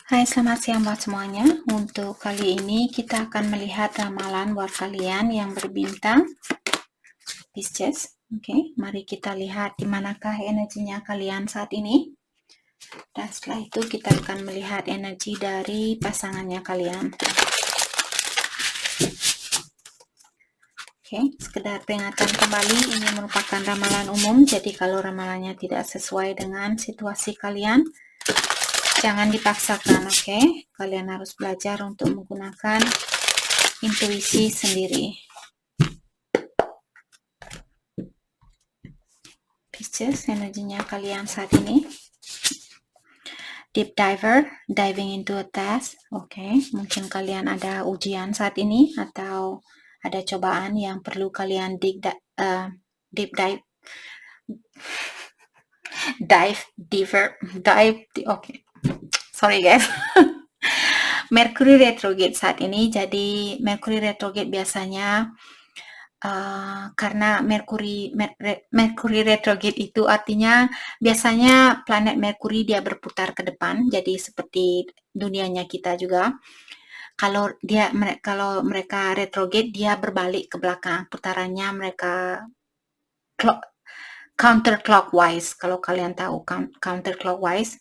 Hai, selamat siang buat semuanya. Untuk kali ini kita akan melihat ramalan buat kalian yang berbintang Pisces. Oke, mari kita lihat di manakah energinya kalian saat ini. Dan setelah itu kita akan melihat energi dari pasangannya kalian. Oke, sekedar peringatan kembali, ini merupakan ramalan umum. Jadi kalau ramalannya tidak sesuai dengan situasi kalian, jangan dipaksakan, oke? Kalian harus belajar untuk menggunakan intuisi sendiri. Pisces, energinya kalian saat ini. Deep diver, diving into a task. Oke, mungkin kalian ada ujian saat ini atau ada cobaan yang perlu kalian deep dive, oke. Sorry guys. Mercury retrograde saat ini. Jadi Mercury retrograde biasanya karena Mercury retrograde itu artinya biasanya planet Mercury dia berputar ke depan, jadi seperti dunianya kita juga. Kalau mereka retrograde, dia berbalik ke belakang, putarannya mereka counterclockwise. Kalau kalian tahu counterclockwise,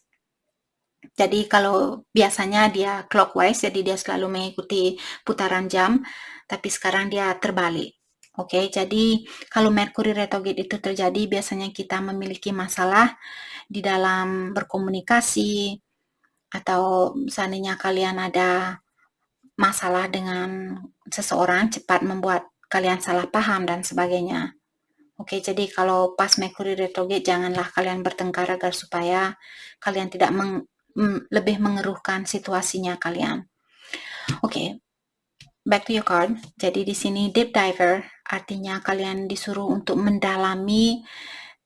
jadi kalau biasanya dia clockwise, jadi dia selalu mengikuti putaran jam, tapi sekarang dia terbalik. Oke, jadi kalau Mercury retrograde itu terjadi, biasanya kita memiliki masalah di dalam berkomunikasi, atau seandainya kalian ada masalah dengan seseorang, cepat membuat kalian salah paham dan sebagainya. Oke, jadi kalau pas Mercury retrograde, janganlah kalian bertengkar agar supaya kalian tidak lebih mengeruhkan situasinya kalian. Oke, back to your card. Jadi di sini deep diver artinya kalian disuruh untuk mendalami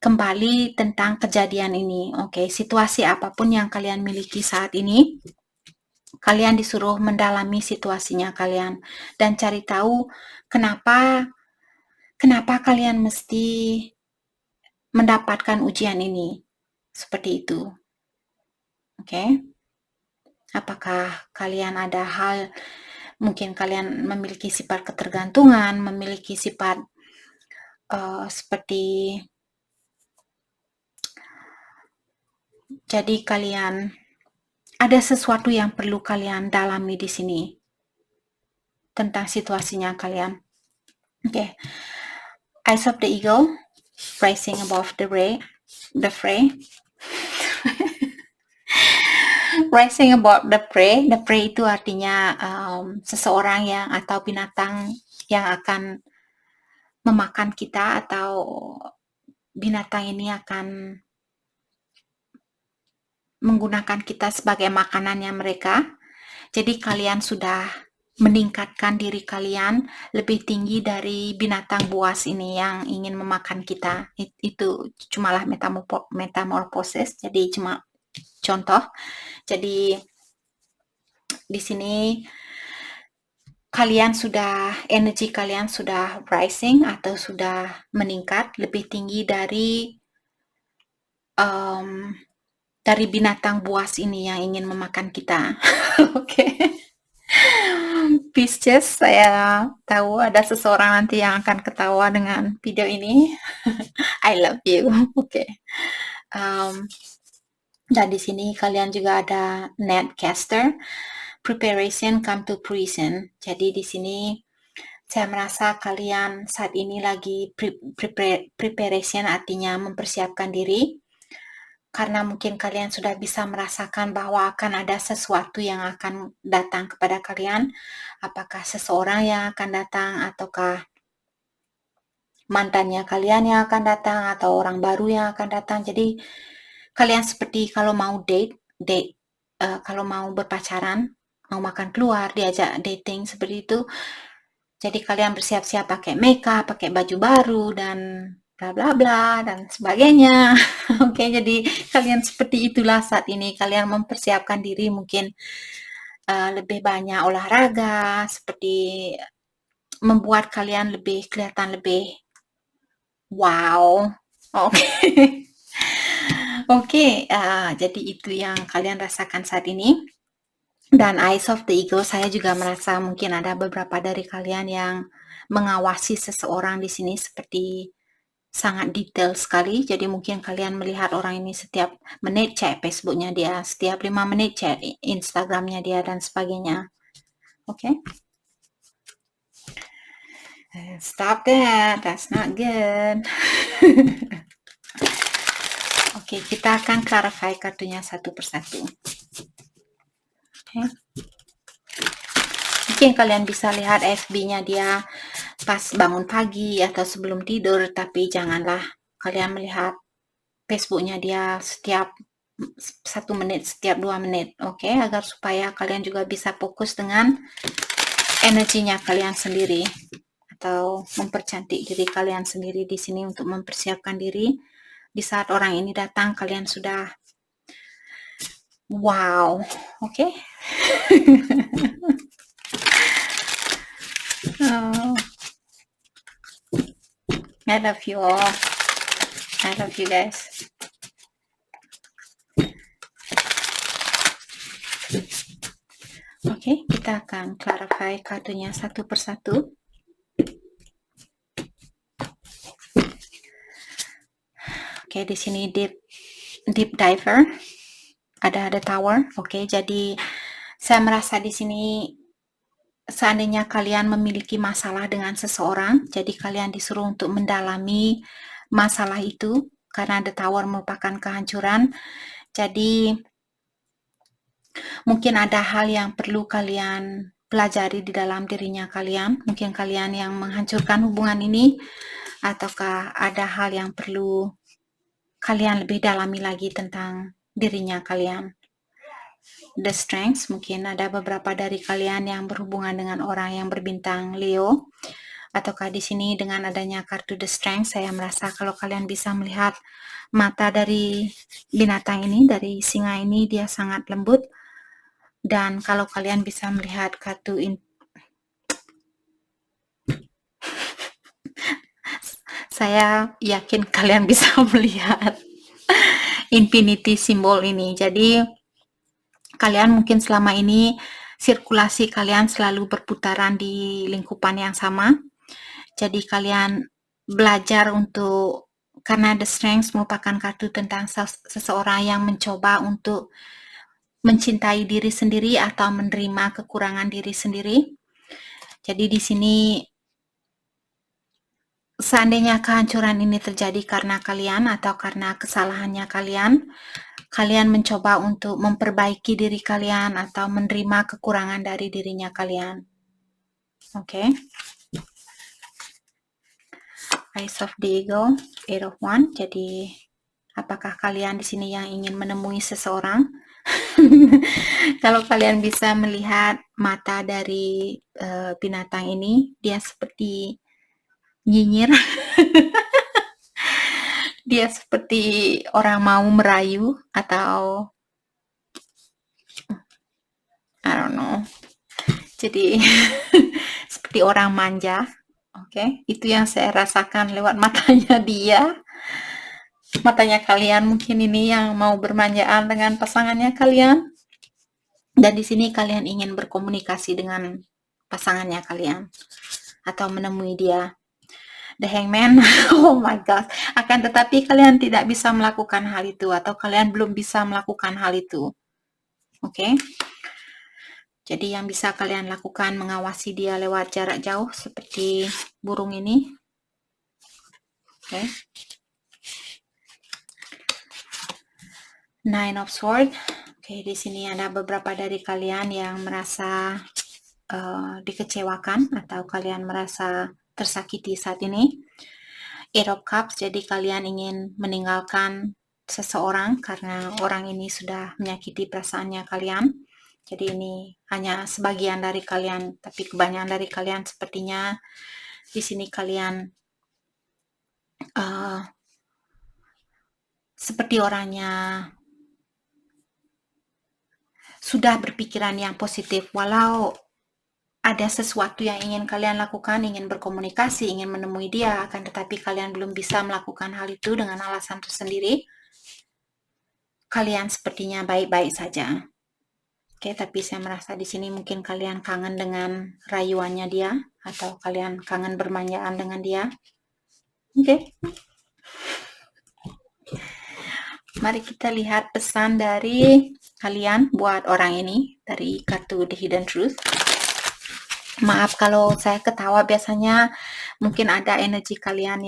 kembali tentang kejadian ini. Oke, situasi apapun yang kalian miliki saat ini, kalian disuruh mendalami situasinya kalian dan cari tahu kenapa kalian mesti mendapatkan ujian ini. Seperti itu. Oke. Apakah kalian ada hal, mungkin kalian memiliki sifat ketergantungan, memiliki sifat seperti, jadi kalian ada sesuatu yang perlu kalian dalami di sini tentang situasinya kalian. Oke. Eyes of the Eagle, rising above the fray. Rising above the prey. The prey itu artinya seseorang yang atau binatang yang akan memakan kita, atau binatang ini akan menggunakan kita sebagai makanannya mereka. Jadi kalian sudah meningkatkan diri kalian lebih tinggi dari binatang buas ini yang ingin memakan kita. Itu cumalah metamorfosis, jadi cuma contoh. Jadi di sini energi kalian sudah rising atau sudah meningkat lebih tinggi dari binatang buas ini yang ingin memakan kita. Oke. Pisces, saya tahu ada seseorang nanti yang akan ketawa dengan video ini. I love you. Oke. Dan di sini kalian juga ada Netcaster, preparation come to fruition. Jadi di sini saya merasa kalian saat ini lagi preparation, artinya mempersiapkan diri. Karena mungkin kalian sudah bisa merasakan bahwa akan ada sesuatu yang akan datang kepada kalian. Apakah seseorang yang akan datang, ataukah mantannya kalian yang akan datang, atau orang baru yang akan datang. Jadi kalian seperti kalau mau kalau mau berpacaran, mau makan keluar, diajak dating seperti itu. Jadi kalian bersiap-siap pakai makeup, pakai baju baru, dan bla bla bla dan sebagainya. Oke, jadi kalian seperti itulah saat ini. Kalian mempersiapkan diri, mungkin lebih banyak olahraga, seperti membuat kalian kelihatan lebih wow. Oke. Oke, jadi itu yang kalian rasakan saat ini. Dan Eyes of the Eagle, saya juga merasa mungkin ada beberapa dari kalian yang mengawasi seseorang di sini seperti sangat detail sekali. Jadi mungkin kalian melihat orang ini setiap menit cek Facebooknya dia, setiap 5 menit cek Instagramnya dia, dan sebagainya. Oke? Stop that, that's not good. Oke, kita akan clarify kartunya satu persatu. Oke. Mungkin kalian bisa lihat FB-nya dia pas bangun pagi atau sebelum tidur, tapi janganlah kalian melihat Facebook-nya dia setiap 1 menit, setiap 2 menit, oke? Agar supaya kalian juga bisa fokus dengan energinya kalian sendiri, atau mempercantik diri kalian sendiri di sini untuk mempersiapkan diri. Di saat orang ini datang, kalian sudah wow, oke? Oh, I love you all. I love you guys. Oke, kita akan clarify kartunya satu persatu. Oke, di sini deep diver, ada tower. Oke, jadi saya merasa di sini seandainya kalian memiliki masalah dengan seseorang, jadi kalian disuruh untuk mendalami masalah itu karena the tower merupakan kehancuran. Jadi mungkin ada hal yang perlu kalian pelajari di dalam dirinya kalian. Mungkin kalian yang menghancurkan hubungan ini, ataukah ada hal yang perlu kalian lebih dalami lagi tentang dirinya kalian. The Strength, mungkin ada beberapa dari kalian yang berhubungan dengan orang yang berbintang Leo, ataukah di sini dengan adanya kartu The Strength, saya merasa kalau kalian bisa melihat mata dari binatang ini, dari singa ini, dia sangat lembut. Dan kalau kalian bisa melihat kartu saya yakin kalian bisa melihat infinity simbol ini. Jadi kalian mungkin selama ini sirkulasi kalian selalu berputaran di lingkupan yang sama. Jadi kalian belajar untuk, karena The Strength merupakan kartu tentang seseorang yang mencoba untuk mencintai diri sendiri atau menerima kekurangan diri sendiri. Jadi di sini seandainya kehancuran ini terjadi karena kalian atau karena kesalahannya kalian mencoba untuk memperbaiki diri kalian atau menerima kekurangan dari dirinya kalian. Oke. Eyes of the Eagle, Eight of Wands. Jadi apakah kalian di sini yang ingin menemui seseorang? Kalau kalian bisa melihat mata dari binatang ini, dia seperti nyinyir. Dia seperti orang mau merayu atau I don't know. Jadi seperti orang manja. Oke, itu yang saya rasakan lewat matanya dia. Matanya kalian mungkin ini yang mau bermanjaan dengan pasangannya kalian. Dan di sini kalian ingin berkomunikasi dengan pasangannya kalian atau menemui dia. The Hangman, oh my god. Akan tetapi kalian tidak bisa melakukan hal itu, atau kalian belum bisa melakukan hal itu. Oke. Jadi yang bisa kalian lakukan mengawasi dia lewat jarak jauh seperti burung ini. Oke. Nine of Swords. Oke, di sini ada beberapa dari kalian yang merasa dikecewakan atau kalian merasa tersakiti saat ini. Eight of Cups, jadi kalian ingin meninggalkan seseorang karena orang ini sudah menyakiti perasaannya kalian. Jadi ini hanya sebagian dari kalian, tapi kebanyakan dari kalian sepertinya di sini kalian seperti orangnya sudah berpikiran yang positif, walau ada sesuatu yang ingin kalian lakukan, ingin berkomunikasi, ingin menemui dia, akan tetapi kalian belum bisa melakukan hal itu dengan alasan tersendiri. Kalian sepertinya baik-baik saja. Oke, tapi saya merasa di sini mungkin kalian kangen dengan rayuannya dia, atau kalian kangen bermanjaan dengan dia. Oke. Mari kita lihat pesan dari kalian buat orang ini dari kartu The Hidden Truth. Maaf kalau saya ketawa, biasanya mungkin ada energi kalian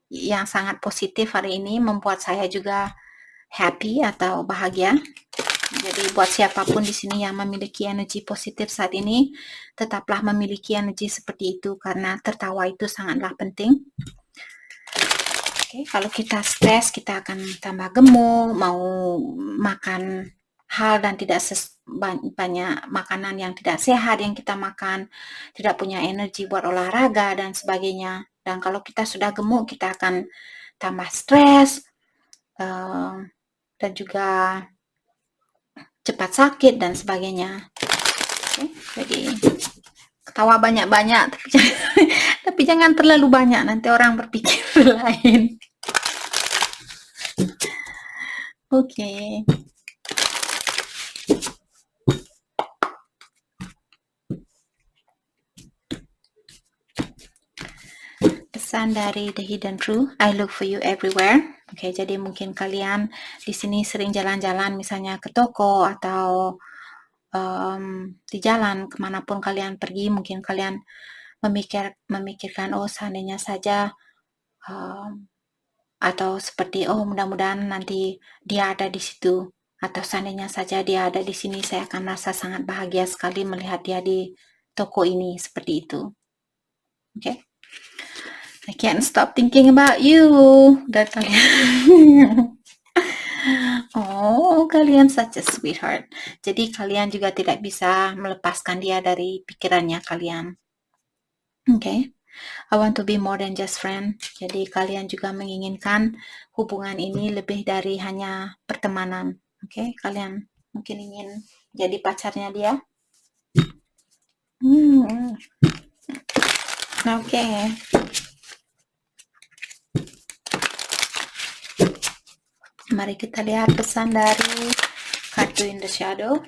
yang sangat positif hari ini membuat saya juga happy atau bahagia. Jadi buat siapapun di sini yang memiliki energi positif saat ini, tetaplah memiliki energi seperti itu karena tertawa itu sangatlah penting. Oke, kalau kita stres, kita akan tambah gemuk, mau makan hal dan tidak banyak makanan yang tidak sehat yang kita makan, tidak punya energi buat olahraga dan sebagainya. Dan kalau kita sudah gemuk, kita akan tambah stres dan juga cepat sakit dan sebagainya. Oke, jadi ketawa banyak-banyak, tapi jangan terlalu banyak, nanti orang berpikir lain. Oke. Pesan dari The Hidden Truth, I look for you everywhere. Oke, jadi mungkin kalian di sini sering jalan-jalan, misalnya ke toko atau di jalan kemanapun kalian pergi, mungkin kalian memikirkan, oh seandainya saja, atau seperti oh mudah-mudahan nanti dia ada di situ, atau seandainya saja dia ada di sini, saya akan merasa sangat bahagia sekali melihat dia di toko ini, seperti itu. Oke. I can't stop thinking about you. Dan kalian, oh kalian such a sweetheart. Jadi kalian juga tidak bisa melepaskan dia dari pikirannya kalian. Oke. I want to be more than just friend. Jadi kalian juga menginginkan hubungan ini lebih dari hanya pertemanan. Oke, kalian mungkin ingin jadi pacarnya dia. Oke. Mari kita lihat pesan dari kartu in the shadow.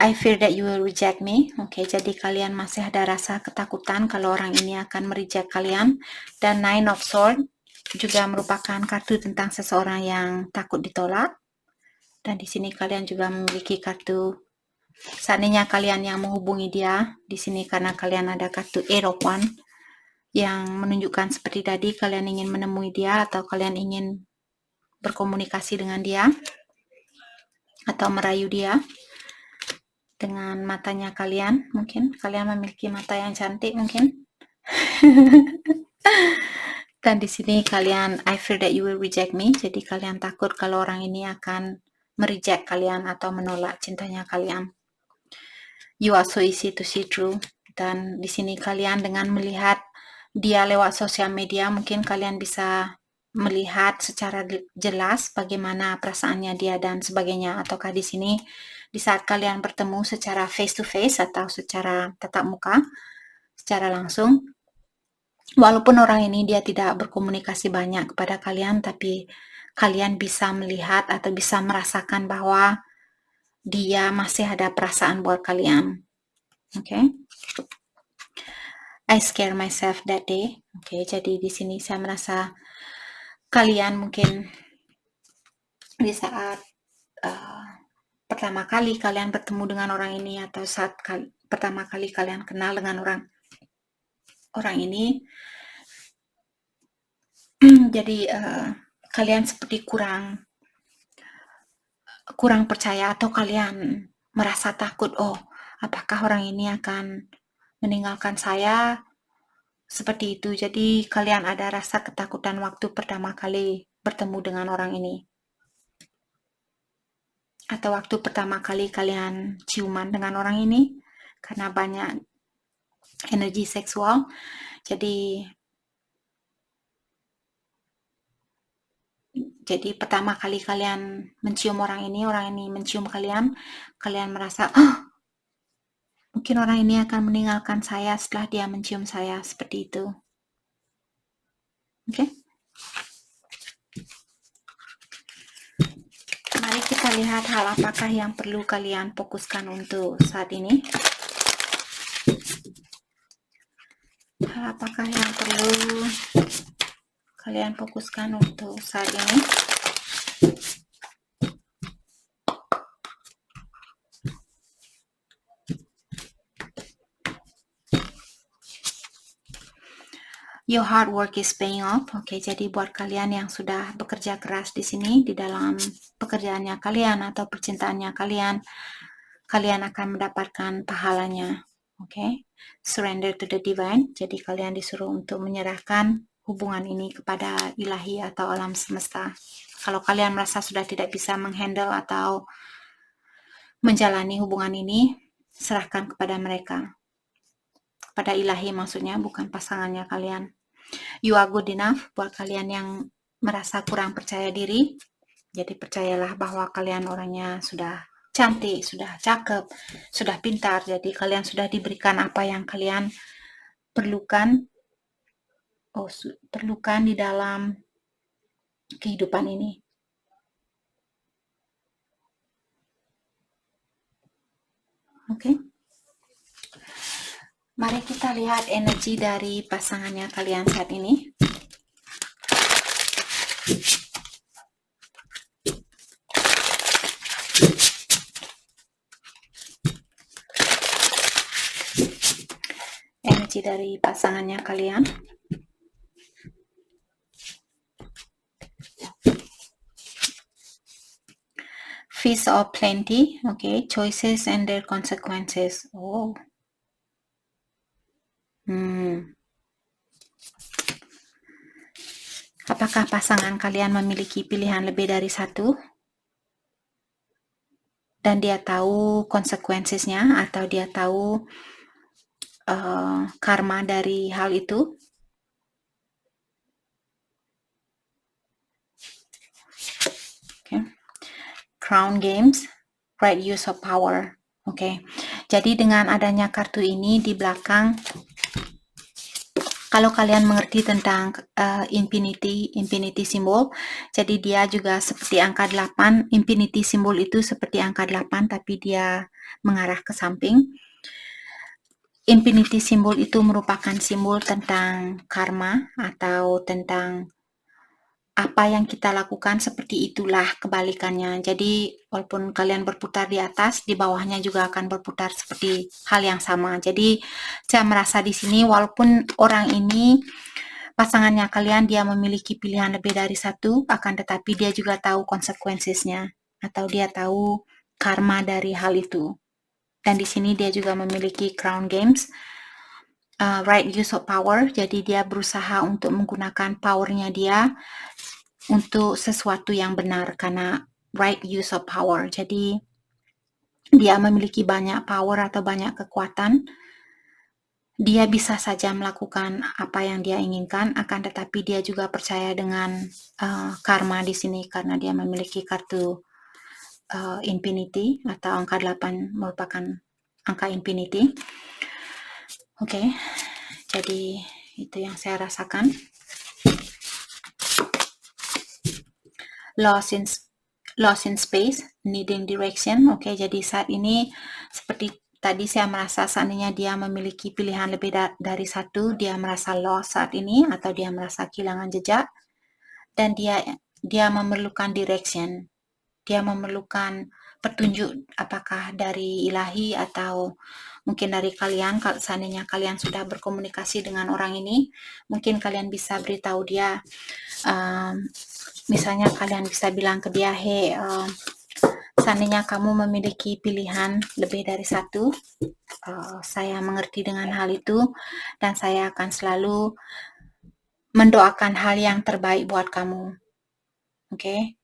I fear that you will reject me. Oke, jadi kalian masih ada rasa ketakutan kalau orang ini akan mereject kalian. Dan Nine of Swords juga merupakan kartu tentang seseorang yang takut ditolak. Dan di sini kalian juga memiliki kartu, seandainya kalian yang menghubungi dia di sini karena kalian ada kartu Eight of Wands yang menunjukkan seperti tadi kalian ingin menemui dia atau kalian ingin berkomunikasi dengan dia atau merayu dia dengan matanya kalian. Mungkin kalian memiliki mata yang cantik mungkin. Dan di sini kalian, I fear that you will reject me. Jadi kalian takut kalau orang ini akan mereject kalian atau menolak cintanya kalian. You are so easy to see through. Dan di sini kalian dengan melihat dia lewat sosial media, mungkin kalian bisa melihat secara jelas bagaimana perasaannya dia dan sebagainya. Ataukah di sini di saat kalian bertemu secara face to face atau secara tatap muka, secara langsung, walaupun orang ini dia tidak berkomunikasi banyak kepada kalian, tapi kalian bisa melihat atau bisa merasakan bahwa dia masih ada perasaan buat kalian. Oke. I scare myself that day. Oke, jadi di sini saya merasa kalian mungkin di saat pertama kali kalian bertemu dengan orang ini atau saat pertama kali kalian kenal dengan orang ini, jadi kalian seperti kurang percaya atau kalian merasa takut, oh apakah orang ini akan meninggalkan saya, seperti itu. Jadi kalian ada rasa ketakutan waktu pertama kali bertemu dengan orang ini. Atau waktu pertama kali kalian ciuman dengan orang ini, karena banyak energi seksual. Jadi pertama kali kalian mencium orang ini mencium kalian merasa, mungkin orang ini akan meninggalkan saya setelah dia mencium saya, seperti itu. Oke? Mari kita lihat hal apakah yang perlu kalian fokuskan untuk saat ini. Hal apakah yang perlu kalian fokuskan untuk saat ini? Your hard work is paying off. Oke, jadi buat kalian yang sudah bekerja keras di sini, di dalam pekerjaannya kalian atau percintaannya kalian, kalian akan mendapatkan pahalanya. Oke, surrender to the divine. Jadi kalian disuruh untuk menyerahkan hubungan ini kepada ilahi atau alam semesta. Kalau kalian merasa sudah tidak bisa menghandle atau menjalani hubungan ini, serahkan kepada mereka. Pada ilahi maksudnya, bukan pasangannya kalian. You are good enough buat kalian yang merasa kurang percaya diri. Jadi percayalah bahwa kalian orangnya sudah cantik, sudah cakep, sudah pintar. Jadi kalian sudah diberikan apa yang kalian perlukan. Perlukan di dalam kehidupan ini. Oke. Mari kita lihat energi dari pasangannya kalian saat ini. Energi dari pasangannya kalian. Feast of plenty, okay, choices and their consequences. Oh. Apakah pasangan kalian memiliki pilihan lebih dari satu? Dan dia tahu konsekuensinya atau dia tahu karma dari hal itu? Okay. Crown Games, right use of power. Oke. Jadi dengan adanya kartu ini di belakang, kalau kalian mengerti tentang infinity simbol, jadi dia juga seperti angka 8. Infinity simbol itu seperti angka 8, tapi dia mengarah ke samping. Infinity simbol itu merupakan simbol tentang karma atau tentang apa yang kita lakukan, seperti itulah kebalikannya. Jadi walaupun kalian berputar di atas, di bawahnya juga akan berputar seperti hal yang sama. Jadi saya merasa di sini walaupun orang ini pasangannya kalian dia memiliki pilihan lebih dari satu, akan tetapi dia juga tahu konsekuensinya atau dia tahu karma dari hal itu. Dan di sini dia juga memiliki Crown Games, right use of power. Jadi dia berusaha untuk menggunakan powernya dia untuk sesuatu yang benar, karena right use of power. Jadi dia memiliki banyak power atau banyak kekuatan. Dia bisa saja melakukan apa yang dia inginkan, akan tetapi dia juga percaya dengan karma di sini karena dia memiliki kartu infinity atau angka 8 merupakan angka infinity. Oke. Jadi itu yang saya rasakan. Lost in space, needing direction. Oke, jadi saat ini seperti tadi saya merasa seandainya dia memiliki pilihan lebih dari satu, dia merasa lost saat ini atau dia merasa kehilangan jejak, dan dia memerlukan direction. Dia memerlukan petunjuk, apakah dari ilahi atau mungkin dari kalian. Kalau seandainya kalian sudah berkomunikasi dengan orang ini, mungkin kalian bisa beritahu dia, misalnya kalian bisa bilang ke dia, hey, seandainya kamu memiliki pilihan lebih dari satu, saya mengerti dengan hal itu dan saya akan selalu mendoakan hal yang terbaik buat kamu. Oke.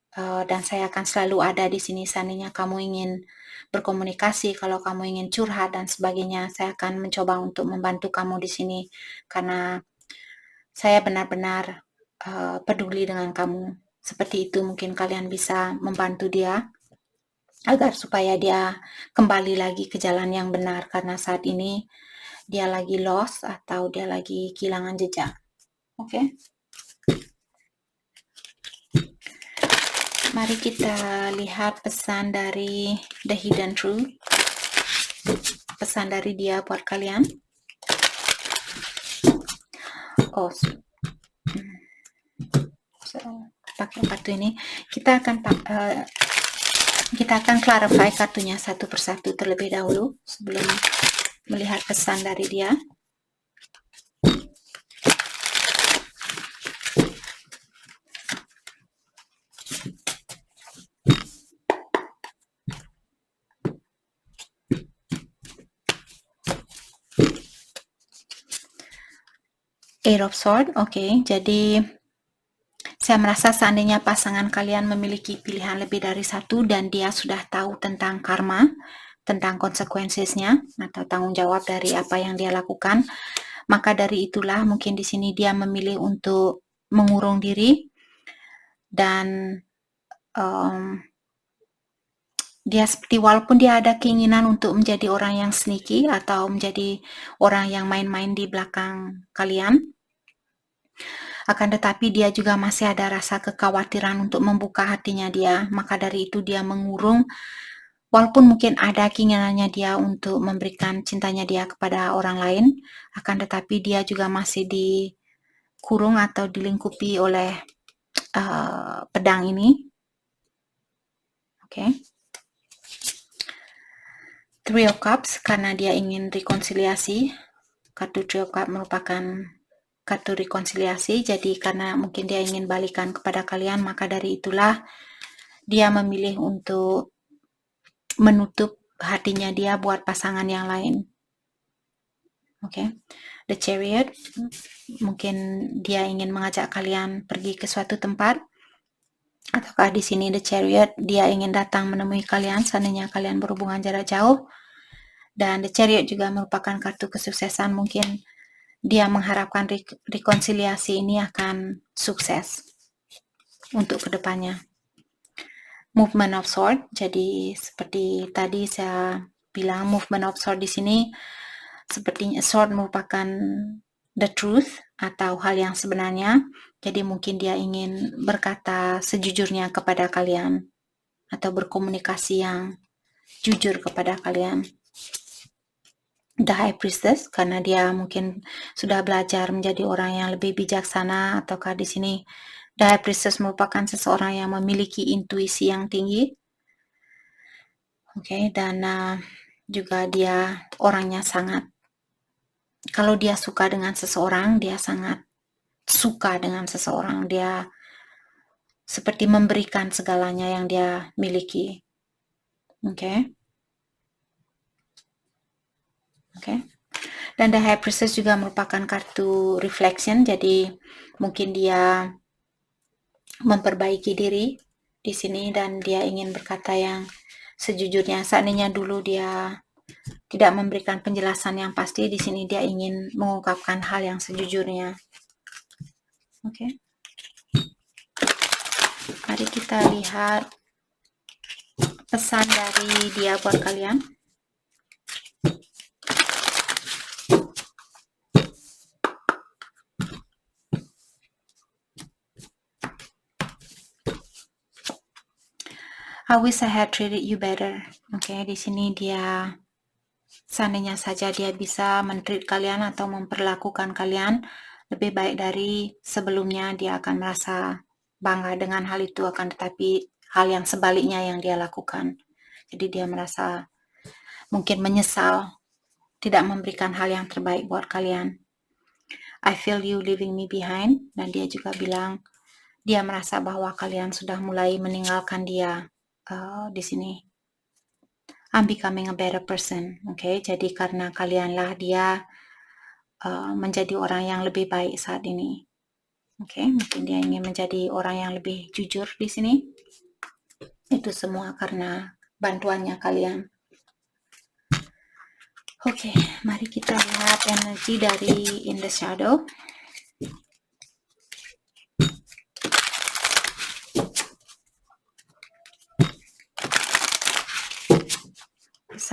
Dan saya akan selalu ada di sini seandainya kamu ingin berkomunikasi, kalau kamu ingin curhat dan sebagainya, saya akan mencoba untuk membantu kamu di sini karena saya benar-benar peduli dengan kamu. Seperti itu mungkin kalian bisa membantu dia. agar supaya dia kembali lagi ke jalan yang benar, karena saat ini dia lagi lost atau dia lagi kehilangan jejak. Oke. Mari kita lihat pesan dari The Hidden Truth. Pesan dari dia buat kalian. Oh, pakai kartu ini. Kita akan clarify kartunya satu persatu terlebih dahulu sebelum melihat pesan dari dia. Eight of Swords, oke. Jadi saya merasa seandainya pasangan kalian memiliki pilihan lebih dari satu dan dia sudah tahu tentang karma, tentang konsekuensinya atau tanggung jawab dari apa yang dia lakukan, maka dari itulah mungkin di sini dia memilih untuk mengurung diri dan dia seperti walaupun dia ada keinginan untuk menjadi orang yang sneaky atau menjadi orang yang main-main di belakang kalian, akan tetapi dia juga masih ada rasa kekhawatiran untuk membuka hatinya dia. Maka dari itu dia mengurung, walaupun mungkin ada keinginannya dia untuk memberikan cintanya dia kepada orang lain, akan tetapi dia juga masih dikurung atau dilingkupi oleh pedang ini. Oke. Three of Cups, karena dia ingin rekonsiliasi. Kartu Three of Cups merupakan kartu rekonsiliasi, jadi karena mungkin dia ingin balikan kepada kalian, maka dari itulah dia memilih untuk menutup hatinya dia buat pasangan yang lain. Oke. The Chariot, mungkin dia ingin mengajak kalian pergi ke suatu tempat, ataukah di sini The Chariot dia ingin datang menemui kalian seandainya kalian berhubungan jarak jauh. Dan The Chariot juga merupakan kartu kesuksesan, mungkin dia mengharapkan rekonsiliasi ini akan sukses untuk kedepannya. Movement of Sword, jadi seperti tadi saya bilang, Movement of Sword di sini sepertinya Sword merupakan the truth atau hal yang sebenarnya, jadi mungkin dia ingin berkata sejujurnya kepada kalian atau berkomunikasi yang jujur kepada kalian. The High Priestess, karena dia mungkin sudah belajar menjadi orang yang lebih bijaksana, ataukah di sini The High Priestess merupakan seseorang yang memiliki intuisi yang tinggi. Oke, dan juga dia orangnya sangat, kalau dia suka dengan seseorang, dia sangat suka dengan seseorang. Dia seperti memberikan segalanya yang dia miliki. Oke. Dan The High Priestess juga merupakan kartu reflection, jadi mungkin dia memperbaiki diri di sini dan dia ingin berkata yang sejujurnya. Seandainya dulu dia tidak memberikan penjelasan yang pasti, di sini dia ingin mengungkapkan hal yang sejujurnya. Oke. Mari kita lihat pesan dari dia buat kalian. I wish I had treated you better. Oke, di sini dia seandainya saja dia bisa men-treat kalian atau memperlakukan kalian lebih baik dari sebelumnya, dia akan merasa bangga dengan hal itu, akan tetapi hal yang sebaliknya yang dia lakukan. Jadi dia merasa mungkin menyesal tidak memberikan hal yang terbaik buat kalian. I feel you leaving me behind, dan dia juga bilang dia merasa bahwa kalian sudah mulai meninggalkan dia. Di sini I'm becoming a better person. Oke, jadi karena kalianlah dia menjadi orang yang lebih baik saat ini. Oke, mungkin dia ingin menjadi orang yang lebih jujur di sini. Itu semua karena bantuannya kalian. Oke, mari kita lihat energi dari In the Shadow.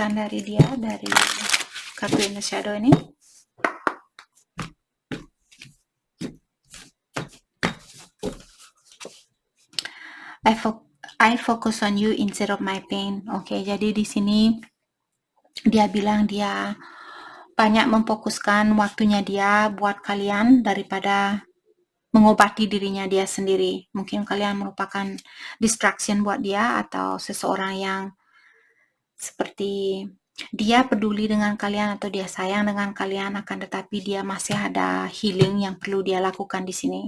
pesan dari dia, dari kartu inner shadow ini. I focus on you instead of my pain. Oke, jadi di sini dia bilang dia banyak memfokuskan waktunya dia buat kalian daripada mengobati dirinya dia sendiri. Mungkin kalian merupakan distraction buat dia, atau seseorang yang seperti dia peduli dengan kalian atau dia sayang dengan kalian, akan tetapi dia masih ada healing yang perlu dia lakukan di sini.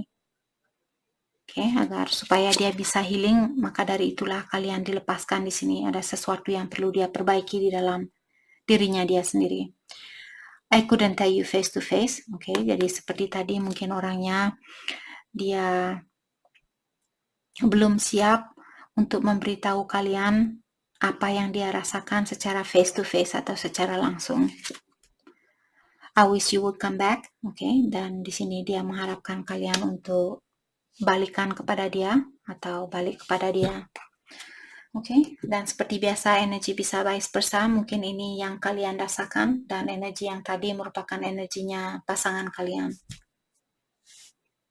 Oke, agar supaya dia bisa healing, maka dari itulah kalian dilepaskan di sini. Ada sesuatu yang perlu dia perbaiki di dalam dirinya dia sendiri. I couldn't tell you face to face. Oke, jadi seperti tadi mungkin orangnya dia belum siap untuk memberitahu kalian apa yang dia rasakan secara face to face atau secara langsung. I wish you would come back. Oke, dan di sini dia mengharapkan kalian untuk balikan kepada dia atau balik kepada dia. Oke, dan seperti biasa energi bisa vice versa. Mungkin ini yang kalian rasakan, dan energi yang tadi merupakan energinya pasangan kalian.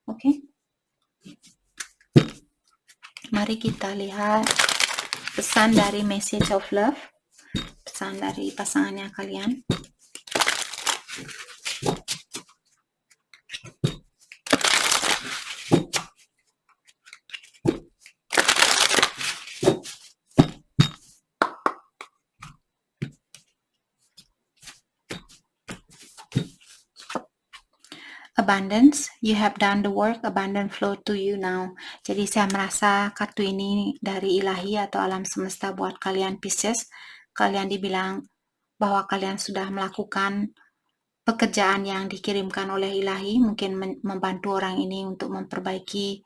Oke, mari kita lihat pesan dari message of love, pesan dari pasangannya kalian. Abundance, you have done the work, abundant flow to you now. Jadi saya merasa kartu ini dari ilahi atau alam semesta buat kalian Pisces. Kalian dibilang bahwa kalian sudah melakukan pekerjaan yang dikirimkan oleh ilahi, mungkin membantu orang ini untuk memperbaiki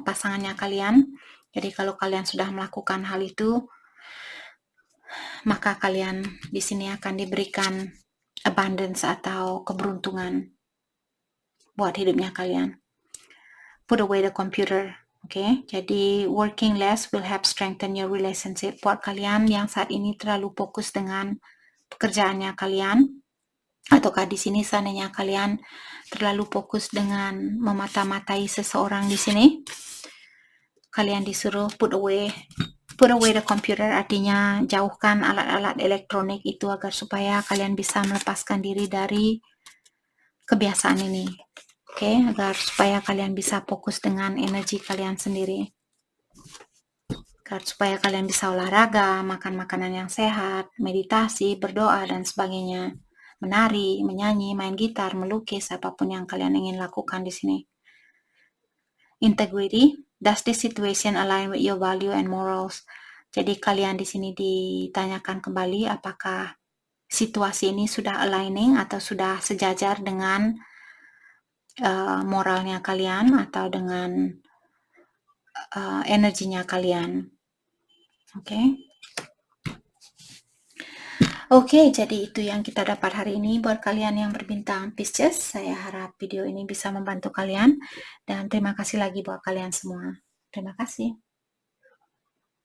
pasangannya kalian. Jadi kalau kalian sudah melakukan hal itu, maka kalian di sini akan diberikan abundance atau keberuntungan buat hidupnya kalian. Put away the computer. Oke, jadi working less will help strengthen your relationship. Buat kalian yang saat ini terlalu fokus dengan pekerjaannya kalian, ataukah di sini seandainya kalian terlalu fokus dengan memata-matai seseorang di sini, kalian disuruh put away the computer, artinya jauhkan alat-alat elektronik itu agar supaya kalian bisa melepaskan diri dari kebiasaan ini. Oke, agar supaya kalian bisa fokus dengan energi kalian sendiri. Agar supaya kalian bisa olahraga, makan makanan yang sehat, meditasi, berdoa, dan sebagainya. Menari, menyanyi, main gitar, melukis, apapun yang kalian ingin lakukan di sini. Integrity, does this situation align with your value and morals? Jadi kalian di sini ditanyakan kembali apakah situasi ini sudah aligning atau sudah sejajar dengan moralnya kalian atau dengan energinya kalian. Oke, jadi itu yang kita dapat hari ini buat kalian yang berbintang Pisces. Saya harap video ini bisa membantu kalian, dan terima kasih lagi buat kalian semua. Terima kasih.